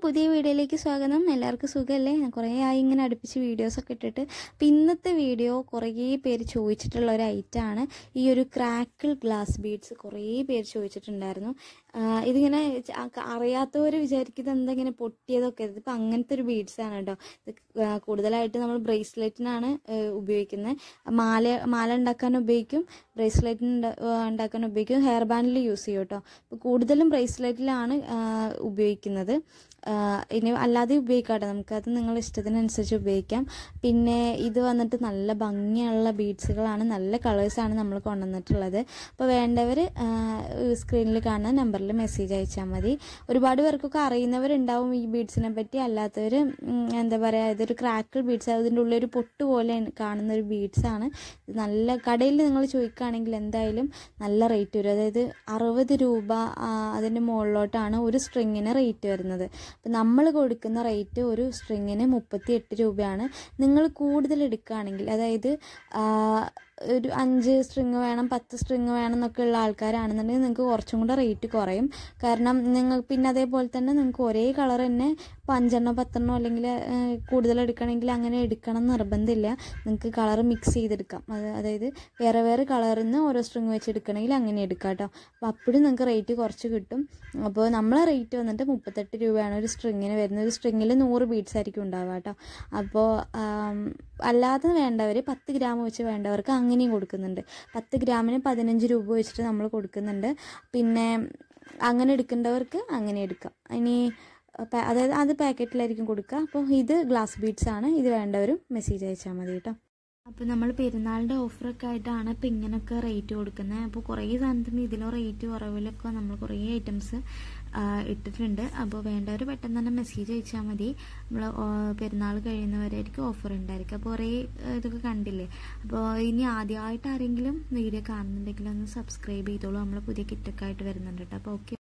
പുതിയ വീഡിയോയിലേക്ക് സ്വാഗതം. എല്ലാവർക്കും സുഖമല്ലേ? ഞാൻ കുറേ ആയി ഇങ്ങനെ അടുപ്പിച്ച് വീഡിയോസൊക്കെ ഇട്ടിട്ട്. അപ്പോൾ ഇന്നത്തെ വീഡിയോ കുറേ പേര് ചോദിച്ചിട്ടുള്ള ഒരു ഐറ്റമാണ് ഈ ഒരു ക്രാക്കിൾ ഗ്ലാസ് ബീഡ്സ്. കുറേ പേര് ചോദിച്ചിട്ടുണ്ടായിരുന്നു. ഇതിങ്ങനെ അറിയാത്തവർ വിചാരിക്കുന്നത് എന്താ ഇങ്ങനെ പൊട്ടിയതൊക്കെ. ഇതിപ്പോൾ അങ്ങനത്തെ ഒരു ബീഡ്സാണ് കേട്ടോ. ഇത് കൂടുതലായിട്ട് നമ്മൾ ബ്രേസ്ലെറ്റിനാണ് ഉപയോഗിക്കുന്നത്. മാല ഉണ്ടാക്കാൻ ഉപയോഗിക്കും, ബ്രേസ്ലെറ്റിന് ഉണ്ടാക്കാൻ ഉപയോഗിക്കും, ഹെയർ ബാൻഡിൽ യൂസ് ചെയ്യും കേട്ടോ. അപ്പോൾ കൂടുതലും ബ്രേസ്ലെറ്റിലാണ് ഉപയോഗിക്കുന്നത്. ഇനി അല്ലാതെ ഉപയോഗിക്കാം, നമുക്കത് നിങ്ങളുടെ ഇഷ്ടത്തിനനുസരിച്ച് ഉപയോഗിക്കാം. പിന്നെ ഇത് വന്നിട്ട് നല്ല ഭംഗിയുള്ള ബീഡ്സുകളാണ്, നല്ല കളേഴ്സാണ് നമ്മൾ കൊണ്ടുവന്നിട്ടുള്ളത്. അപ്പോൾ വേണ്ടവർ സ്ക്രീനിൽ കാണുന്ന നമ്പറിൽ മെസ്സേജ് അയച്ചാൽ മതി. ഒരുപാട് പേർക്കൊക്കെ അറിയുന്നവരുണ്ടാവും ഈ ബീഡ്സിനെ പറ്റി. അല്ലാത്തവർ എന്താ പറയുക, ഇതൊരു ക്രാക്കിൾ ബീഡ്സ്, അതിൻ്റെ ഉള്ളൊരു പൊട്ട് പോലെ കാണുന്ന ഒരു ബീഡ്സാണ്. നല്ല കടയിൽ നിങ്ങൾ ചോദിക്കുകയാണെങ്കിൽ എന്തായാലും നല്ല റേറ്റ് വരും. അതായത് 60 രൂപ അതിൻ്റെ മുകളിലോട്ടാണ് ഒരു സ്ട്രിങ്ങിന് റേറ്റ് വരുന്നത്. അപ്പം നമ്മൾ കൊടുക്കുന്ന റേറ്റ് ഒരു സ്ട്രിങ്ങിന് 38 രൂപയാണ്. നിങ്ങൾ കൂടുതൽ എടുക്കുകയാണെങ്കിൽ, അതായത് ഒരു 5 സ്ട്രിങ് വേണം, 10 സ്ട്രിങ് വേണം എന്നൊക്കെ ഉള്ള ആൾക്കാരാണെന്നുണ്ടെങ്കിൽ നിങ്ങൾക്ക് കുറച്ചും കൂടെ റേറ്റ് കുറയും. കാരണം നിങ്ങൾ പിന്നെ അതേപോലെ തന്നെ നിങ്ങൾക്ക് ഒരേ കളർ തന്നെ 5 10 അല്ലെങ്കിൽ കൂടുതൽ എടുക്കണമെങ്കിൽ അങ്ങനെ എടുക്കണം എന്ന് നിർബന്ധമില്ല. നിങ്ങൾക്ക് കളർ മിക്സ് ചെയ്തെടുക്കാം. അതായത് വേറെ വേറെ കളറിൽ നിന്ന് ഓരോ സ്ട്രിങ് വെച്ച് എടുക്കണമെങ്കിൽ അങ്ങനെ എടുക്കാം കേട്ടോ. അപ്പോൾ അപ്പോഴും നിങ്ങൾക്ക് റേറ്റ് കുറച്ച് കിട്ടും. അപ്പോൾ നമ്മളെ റേറ്റ് വന്നിട്ട് 38 രൂപയാണ് ഒരു സ്ട്രിങ്ങിന് വരുന്നത്. ഒരു സ്ട്രിങ്ങിൽ 100 ബീഡ്സ് ആയിരിക്കും ഉണ്ടാവുക കേട്ടോ. അപ്പോൾ അല്ലാതെ വേണ്ടവർ 10 ഗ്രാം വെച്ച് വേണ്ടവർക്ക് അങ്ങനെയും കൊടുക്കുന്നുണ്ട്. 10 ഗ്രാമിന് 15 രൂപ വെച്ചിട്ട് നമ്മൾ കൊടുക്കുന്നുണ്ട്. പിന്നെ അങ്ങനെ എടുക്കേണ്ടവർക്ക് അങ്ങനെ എടുക്കാം. ഇനി അതായത് അത് പാക്കറ്റിലായിരിക്കും കൊടുക്കുക. അപ്പോൾ ഇത് ഗ്ലാസ് ബീഡ്സ് ആണ്. ഇത് വേണ്ടവരും മെസ്സേജ് അയച്ചാൽ മതി കേട്ടോ. അപ്പോൾ നമ്മൾ പെരുന്നാളിൻ്റെ ഓഫറൊക്കെ ആയിട്ടാണ് ഇപ്പോൾ ഇങ്ങനെയൊക്കെ റേറ്റ് കൊടുക്കുന്നത്. അപ്പോൾ കുറേ സാധനത്തിന് ഇതിലോ റേറ്റ് കുറവിലൊക്കെ നമ്മൾ കുറേ ഐറ്റംസ് ഇട്ടിട്ടുണ്ട്. അപ്പോൾ വേണ്ടവർ പെട്ടെന്ന് തന്നെ മെസ്സേജ് അയച്ചാൽ മതി. നമ്മൾ പെരുന്നാൾ കഴിയുന്നവരായിരിക്കും ഓഫർ ഉണ്ടായിരിക്കും. അപ്പോൾ കുറേ ഇതൊക്കെ കണ്ടില്ലേ. അപ്പോൾ ഇനി ആദ്യമായിട്ട് ആരെങ്കിലും വീഡിയോ കാണുന്നുണ്ടെങ്കിൽ ഒന്ന് സബ്സ്ക്രൈബ് ചെയ്തോളൂ. നമ്മൾ പുതിയ കിറ്റൊക്കെ ആയിട്ട് വരുന്നുണ്ട് കേട്ടോ. അപ്പോൾ ഓക്കെ.